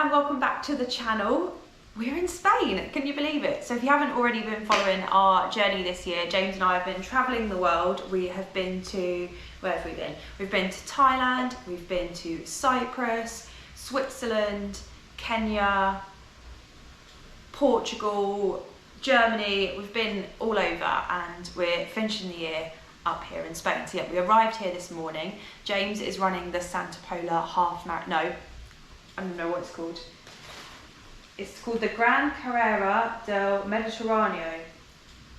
and welcome back to the channel. We're in Spain, can you believe it? So if you haven't already been following our journey this year, James and I have been travelling the world. We have been to, where have we been? We've been to Thailand, we've been to Cyprus, Switzerland, Kenya, Portugal, Germany. We've been all over and we're finishing the year up here in Spain. So yeah, we arrived here this morning. James is running the Santa Pola half marathon, no, I don't know what it's called. It's called the Gran Carrera del Mediterráneo,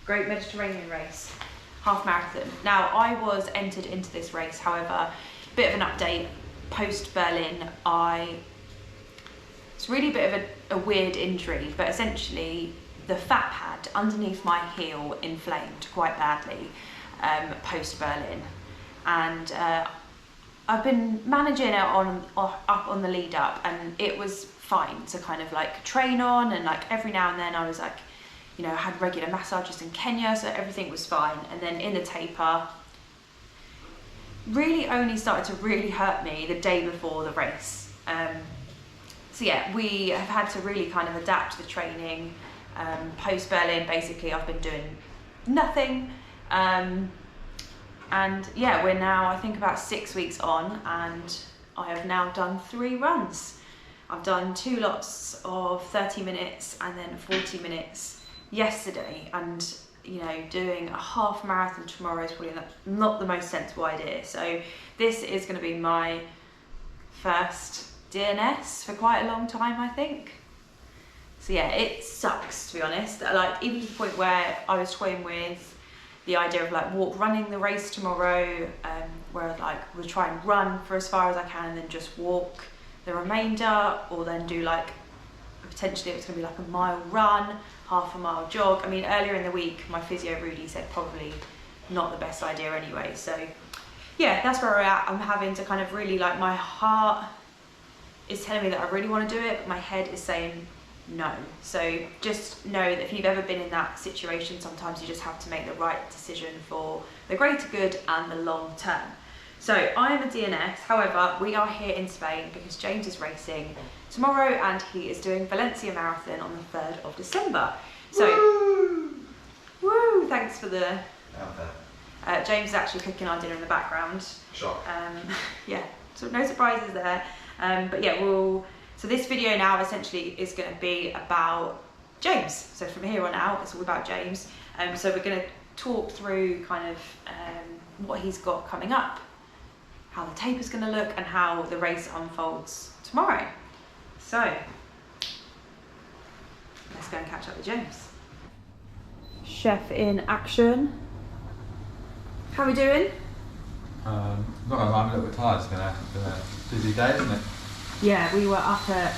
Great Mediterranean Race, half marathon. Now, I was entered into this race, however, bit of an update, post Berlin, it's really a bit of a weird injury, but essentially the fat pad underneath my heel inflamed quite badly post Berlin. And I've been managing it up on the lead up, and it was fine to kind of like train on, and like every now and then I was like, you know, I had regular massages in Kenya, so everything was fine. And then in the taper, really only started to really hurt me the day before the race. So yeah, we have had to really kind of adapt the training. Post Berlin, basically I've been doing nothing. And yeah, we're now, I think, about 6 weeks on, and I have now done 3 runs. I've done 2 lots of 30 minutes and then 40 minutes yesterday, and you know, doing a half marathon tomorrow is probably not the most sensible idea. So this is going to be my first DNS for quite a long time, I think. So yeah, it sucks, to be honest. Like, even to the point where I was toying with the idea of like running the race tomorrow, where like we'll try and run for as far as I can and then just walk the remainder, or then do like, potentially it's gonna be like a mile run, half a mile jog. I mean, earlier in the week my physio Rudy said probably not the best idea anyway. So yeah, that's where we're at. I'm having to kind of really, like, my heart is telling me that I really want to do it, but my head is saying no. So just know that if you've ever been in that situation, sometimes you just have to make the right decision for the greater good and the long term. So I am a DNS, however, we are here in Spain because James is racing tomorrow and he is doing Valencia Marathon on the 3rd of December. So, woo, thanks for the... James is actually cooking our dinner in the background. Shock. Yeah, so no surprises there. But yeah, so this video now essentially is going to be about James. So from here on out, it's all about James. So we're going to talk through kind of what he's got coming up, how the taper's going to look, and how the race unfolds tomorrow. So let's go and catch up with James. Chef in action. How are we doing? Not gonna lie, I'm a little bit tired. It's been a busy day, isn't it? Yeah, we were up at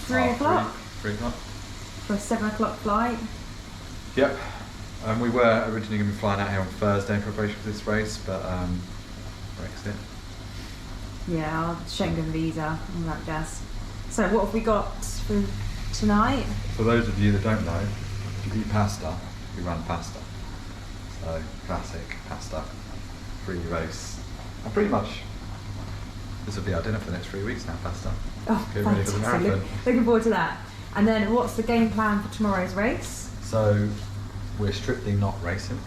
3 o'clock. 3 o'clock. For a 7 o'clock flight. Yep. We were originally going to be flying out here on Thursday in preparation for this race, but Brexit. Yeah, our Schengen visa, all that jazz. So what have we got for tonight? For those of you that don't know, if you eat pasta, we run pasta. So classic pasta, pre-race, and pretty much this will be our dinner for the next 3 weeks now, pasta. Oh, get ready for the marathon. Looking forward to that. And then what's the game plan for tomorrow's race? So we're strictly not racing.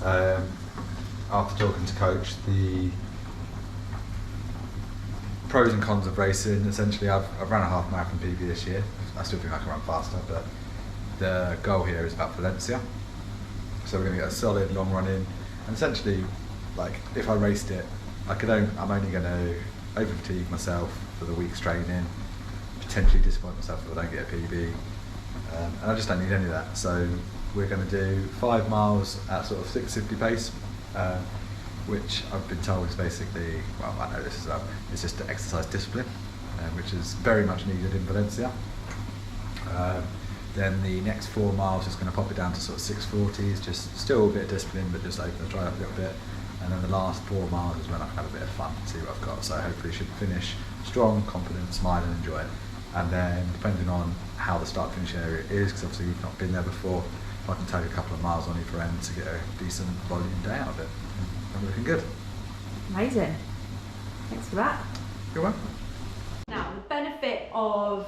After talking to coach, the pros and cons of racing, essentially I've run a half marathon PB this year. I still think I can run faster, but the goal here is about Valencia. So we're going to get a solid long run in, and essentially, like, if I raced it, I'm only going to over fatigue myself for the week's training, potentially disappoint myself if I don't get a PB, and I just don't need any of that. So we're going to do 5 miles at sort of 6:50 pace, which I've been told is basically, well, I know this is it's just to exercise discipline, which is very much needed in Valencia. Then the next 4 miles is going to pop it down to sort of 6:40s, just still a bit of discipline, but just open the dry up a little bit. And then the last 4 miles is when I can have a bit of fun, see what I've got. So hopefully should finish strong, confident, smile and enjoy it. And then depending on how the start finish area is, because obviously we've not been there before, I can take a couple of miles on either end to get a decent volume day out of it. I'm looking good. Amazing. Thanks for that. You're welcome. Now, the benefit of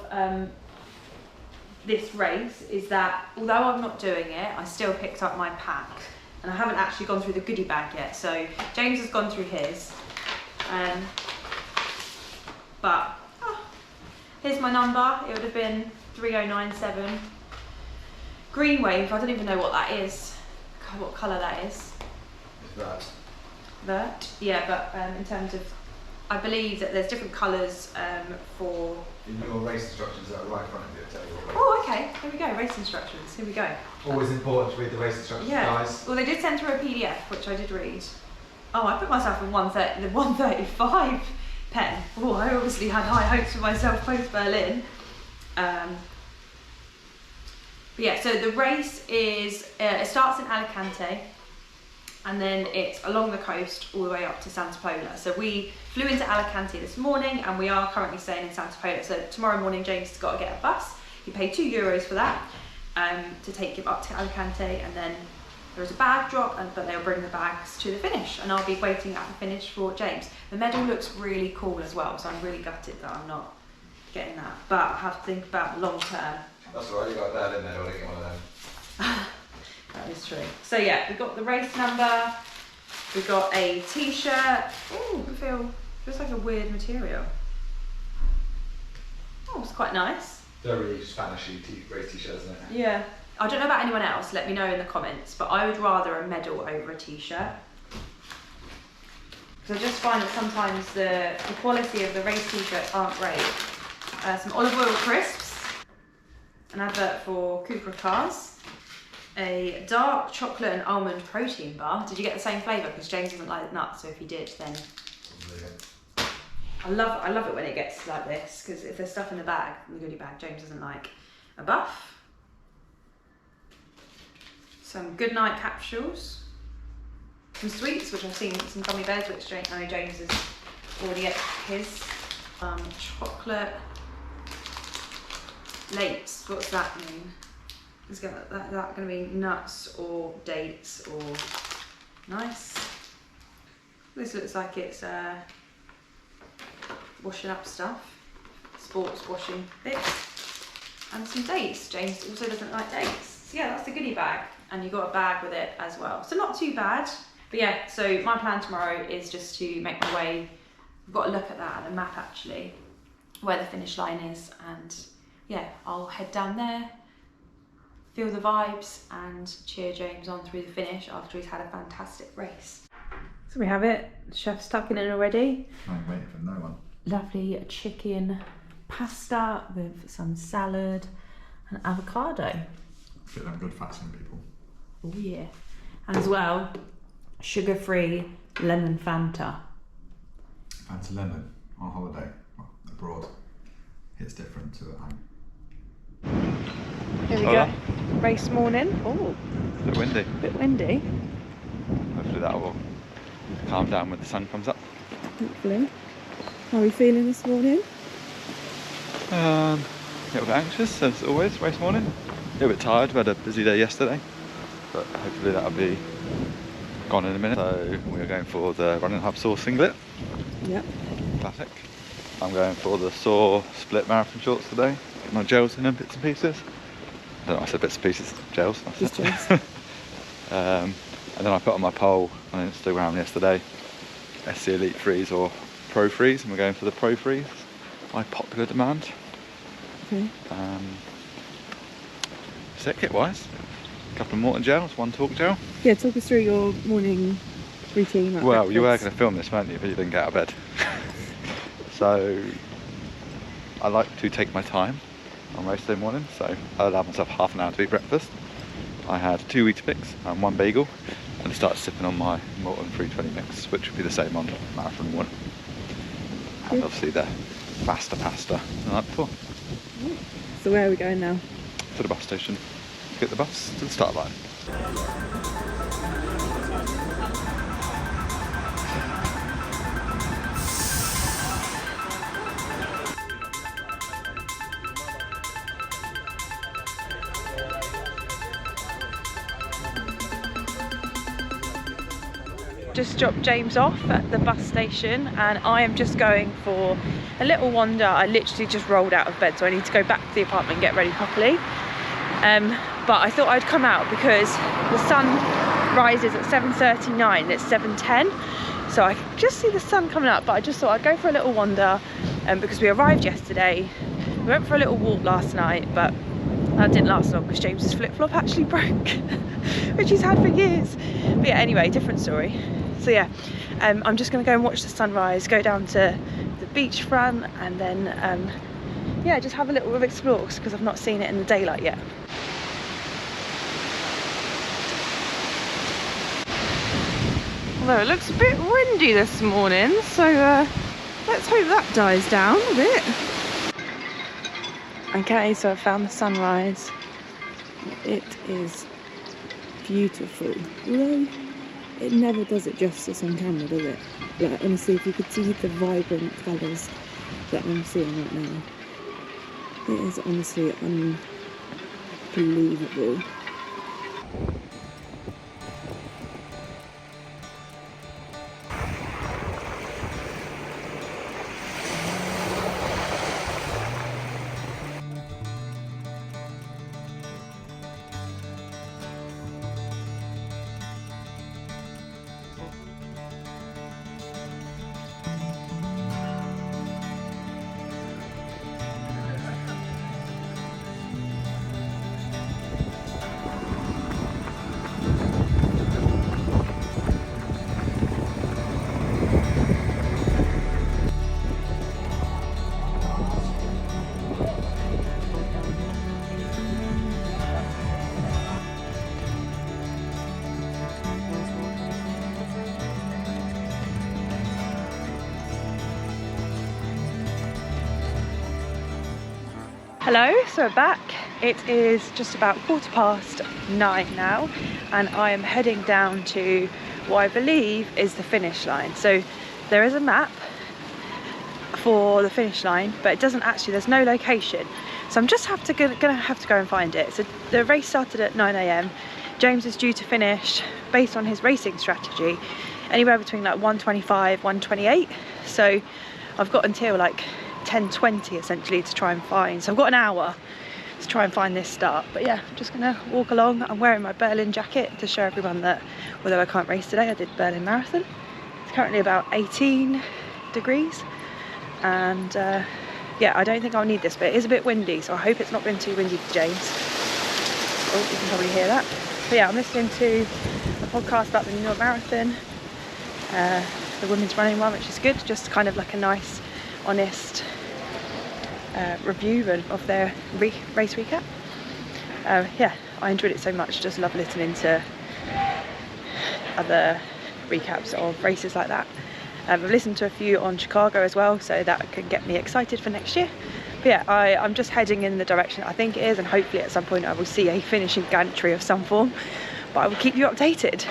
this race is that although I'm not doing it, I still picked up my pack, and I haven't actually gone through the goodie bag yet. So James has gone through his, but here's my number. It would have been 3097. Green wave. I don't even know what that is. What colour that is? It's that. That? Yeah, but in terms of, I believe that there's different colours for. In your race instructions that are right in front of you, tell you what. Oh, okay. Here we go. Race instructions. Here we go. Always important to read the race instructions, guys. Well, they did send through a PDF, which I did read. Oh, I put myself in the 135 pen. Oh, I obviously had high hopes for myself post Berlin. But yeah, so the race is, it starts in Alicante, and then it's along the coast all the way up to Santa Pola. So we flew into Alicante this morning, and we are currently staying in Santa Pola. So tomorrow morning James has got to get a bus. He paid €2 for that to take him up to Alicante, and then there is a bag drop, but they'll bring the bags to the finish, and I'll be waiting at the finish for James. The medal looks really cool as well, so I'm really gutted that I'm not getting that, but I have to think about long term. That's all right, you got that in there, I didn't get one of them. That is true. So yeah, we've got the race number, we've got a t-shirt. Oh, feels like a weird material. Oh, it's quite nice. Very Spanish-y race t-shirt, isn't it? Yeah. I don't know about anyone else, let me know in the comments, but I would rather a medal over a t-shirt. Because I just find that sometimes the quality of the race t-shirts aren't great. Some olive oil crisps, an advert for Cooper Cars, a dark chocolate and almond protein bar. Did you get the same flavour? Because James doesn't like nuts, so if you did, then... I love it when it gets like this, because if there's stuff in the bag, in the goodie bag, James doesn't like. A buff. Some good night capsules. Some sweets, which I've seen, some gummy bears, which I know James has already ate his. Chocolate. Lates, what's that mean? Is that going to be nuts or dates or nice? This looks like it's washing up stuff, sports washing bits, and some dates. James also doesn't like dates. So yeah, that's the goodie bag, and you got a bag with it as well. So not too bad. But yeah, so my plan tomorrow is just to make my way. I've got to look at that, at the map actually, where the finish line is, and yeah, I'll head down there, feel the vibes, and cheer James on through the finish after he's had a fantastic race. So we have it. The chef's tucking in already. I'm waiting for no one. Lovely chicken pasta with some salad and avocado. Get them good fats in people. Oh yeah. And as well, sugar-free lemon Fanta. Fanta lemon on holiday, well, abroad. It's different to at home. Here we go. Race morning. Oh, A bit windy. bit windy. Hopefully that will calm down when the sun comes up. Hopefully. How are we feeling this morning? A little bit anxious as always, race morning. A little bit tired, we had a busy day yesterday, but hopefully that'll be gone in a minute. So we're going for the Running Hub Saw singlet. Yep. Classic. I'm going for the Saw split marathon shorts today. Get my gels in them, bits and pieces. I don't know, I said bits and pieces, gels. Just gels. And then I put on my poll on Instagram yesterday, SC Elite Freeze or Pro Freeze, and we're going for the Pro Freeze by popular demand. Okay. That's it, kit wise. A couple of Morton gels, one Talk gel. Yeah, talk us through your morning routine. Like Well, you were breakfast. going to film this, weren't you? But you didn't get out of bed. So I like to take my time on race day morning, so I allowed myself half an hour to eat breakfast. I had 2 Weetabix and 1 bagel, and started sipping on my Morton 320 mix, which would be the same on marathon morning. And obviously the faster pasta the night before. So where are we going now? To the bus station, get the bus to the start line. just dropped James off at the bus station and I am just going for a little wander. I literally just rolled out of bed, so I need to go back to the apartment and get ready properly. But I thought I'd come out because the sun rises at 7:39, it's 7:10, so I can just see the sun coming up. But I just thought I'd go for a little wander because we arrived yesterday. We went for a little walk last night, but that didn't last long because James's flip-flop actually broke, which he's had for years. But yeah, anyway, different story. So yeah, I'm just going to go and watch the sunrise, go down to the beachfront, and then yeah, just have a little explore because I've not seen it in the daylight yet. Although it looks a bit windy this morning, so let's hope that dies down a bit. Okay, so I found the sunrise. It is beautiful. Although it never does it justice on camera, does it? Like, honestly, if you could see the vibrant colours that I'm seeing right now, it is honestly unbelievable. Hello, so we're back. It is just about 9:15 now, and I am heading down to what I believe is the finish line. So there is a map for the finish line, but it doesn't actually, there's no location. So I'm just gonna have to go and find it. So the race started at 9 AM. James is due to finish, based on his racing strategy, anywhere between like 1:25, 1:28. So I've got until like 10:20 essentially to try and find, so I've got an hour to try and find this start. But yeah, I'm just gonna walk along. I'm wearing my Berlin jacket to show everyone that although I can't race today, I did Berlin Marathon. It's currently about 18 degrees and yeah, I don't think I'll need this, but it is a bit windy, so I hope it's not been too windy for James. Oh, you can probably hear that. But yeah, I'm listening to a podcast about the New York Marathon, the women's running one, which is good, just kind of like a nice honest review of their race recap. Yeah, I enjoyed it so much, just love listening to other recaps of races like that. I've listened to a few on Chicago as well, so that can get me excited for next year. But yeah, I'm just heading in the direction I think it is, and hopefully at some point I will see a finishing gantry of some form, but I will keep you updated.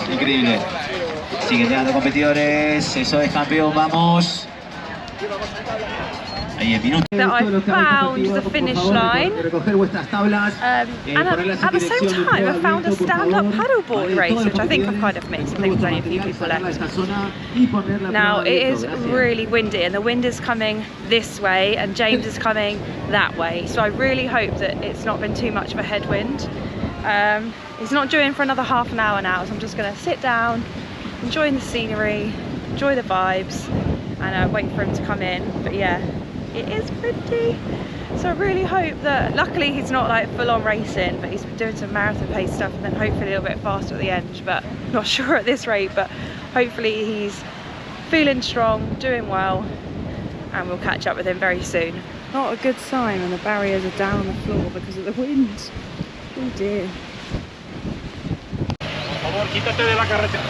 Increíble. Siguen llegando competidores. Eso es, campeón. Vamos. Ahí el minuto. That I found the finish line, and at the same time I found a stand-up paddleboard race, which I think I've kind of missed. I think there's only a few people left. Now it is really windy, and the wind is coming this way and James is coming that way, so I really hope that it's not been too much of a headwind. He's not due in for another half an hour now, so I'm just going to sit down, enjoying the scenery, enjoy the vibes, and wait for him to come in. But yeah, it is pretty, so I really hope that, luckily he's not like full-on racing, but he's been doing some marathon pace stuff and then hopefully a little bit faster at the end, but not sure at this rate. But hopefully he's feeling strong, doing well, and we'll catch up with him very soon. Not a good sign when the barriers are down on the floor because of the wind. Oh dear. Quítate de la carretera.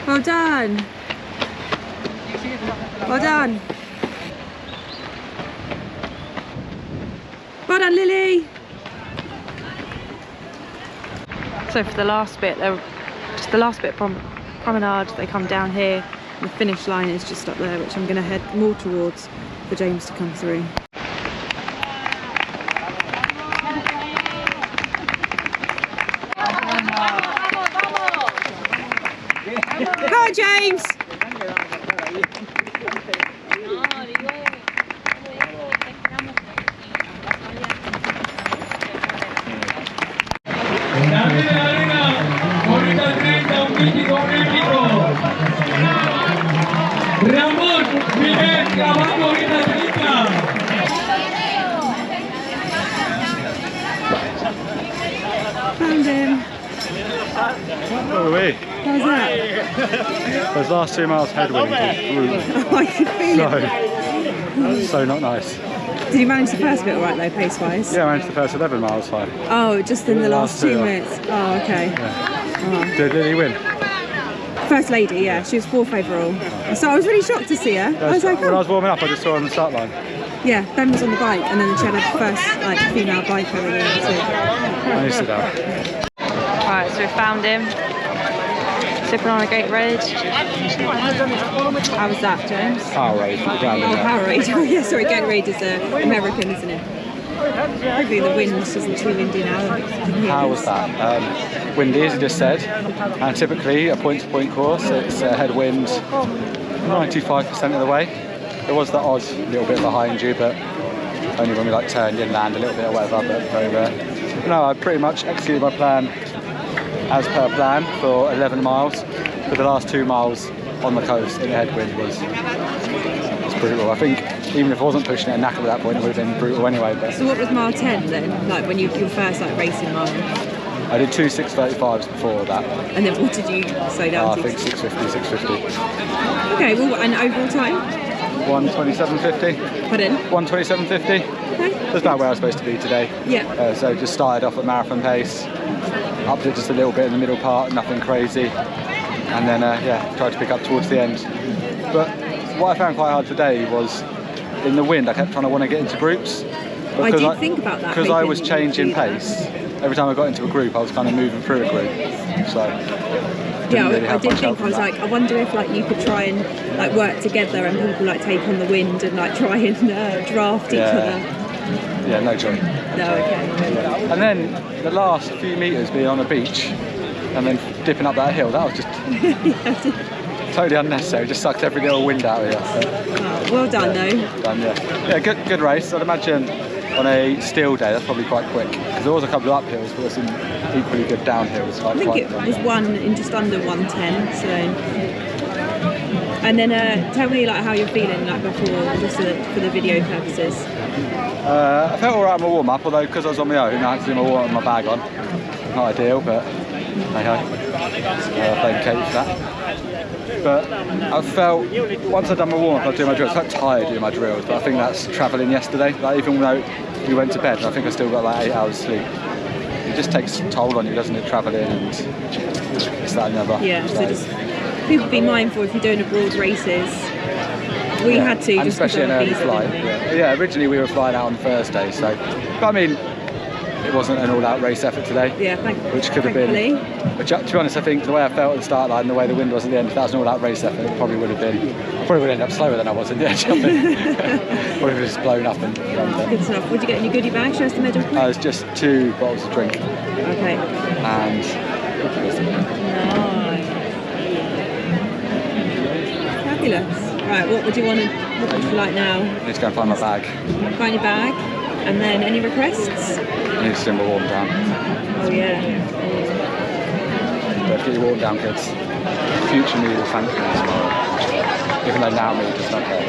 Well done. Well done. Well done, Lily. So for the last bit, they're just the last bit from promenade, they come down here. The finish line is just up there, which I'm going to head more towards for James to come through. Go James! Found him. Oh, wait. How's that? Those last 2 miles headwind was Oh, I can feel it. so not nice. Did you manage the first bit alright though, pace-wise? Yeah, I managed the first 11 miles fine. Oh, just in the last 2 two. minutes. Oh, okay. Yeah. Did he win? First lady, yeah. She was 4th overall. So I was really shocked to see her. I was like, when I oh. was warming up, I just saw her on the start line. Yeah, Ben was on the bike, and then she had her first like female biker over there too. I used to that. Right, so we found him. Sipping on a Gatorade. How was that, James? Powerade. Powerade. Oh yeah, sorry, Gatorade is American, isn't it? Hopefully the wind isn't too windy now. How was that? Windy, as you just said, and typically a point-to-point course, it's headwind 95% of the way. There was that odd little bit behind you, but only when we like turned inland a little bit or whatever, but very rare. No, I pretty much executed my plan as per plan for 11 miles, but the last 2 miles on the coast in the headwind was brutal. I think even if I wasn't pushing it and knackered at that point, it would have been brutal anyway. But so what was mile 10 then? Like when you your first like racing mile? I did 2 6:35s before that. And then what did you slow down to? I think 6:50. Okay, well, and overall time? 1:27.50. Put in? 1:27.50. Okay. That's about where I was supposed to be today. Yeah. So just started off at marathon pace, upped it just a little bit in the middle part, nothing crazy, and then yeah, tried to pick up towards the end. But what I found quite hard today was in the wind. I kept trying to want to get into groups. I did think about that. Because I was changing pace. Every time I got into a group, I was kind of moving through a group. So yeah, I did think, I was like, I wonder if like you could try and like work together and people like take on the wind and like try and draft each other. Yeah, no joy. No, okay. Yeah. And then the last few metres being on a beach and then dipping up that hill, that was just totally unnecessary. Just sucked every little wind out of you. Oh, well done though. Done, yeah. Yeah, good race. I'd imagine on a still day that's probably quite quick because there was a couple of uphills, but there was some equally good downhills. I think it was one in just under 1:10. So, and then tell me like how you're feeling like before, just for the video purposes. I felt alright on my warm up, although because I was on my own, I had to do my warm up with my bag on. Not ideal, but hey ho. I played Kate for that. But I felt, once I'd done my warm-up, I'd do my drills. I felt tired doing my drills, but I think that's travelling yesterday. Like, even though we went to bed, I think I still got like 8 hours sleep. It just takes a toll on you, doesn't it, travelling and it's that and the other. Yeah, so just people be mindful if you're doing abroad races. We had to, and just especially an early visa, flight. Yeah, originally we were flying out on Thursday, so, but I mean, it wasn't an all-out race effort today. Yeah, which could have been. But to be honest, I think the way I felt at the start line, and the way the wind was at the end, if that was an all-out race effort, it probably would have been. I probably would have ended up slower than I was in the end jumping. Probably would have just blown up and. Good stuff. What did you get in your goodie bag? Show us the medal. It was just 2 bottles of drink. Okay. And. Nice. Fabulous. Right, what would you like now? I need to go and find my bag. Find your bag, and then any requests? I need to do my warm down. Oh yeah. But get your warm down, kids. Future me will thank you tomorrow. Even though now me just don't care.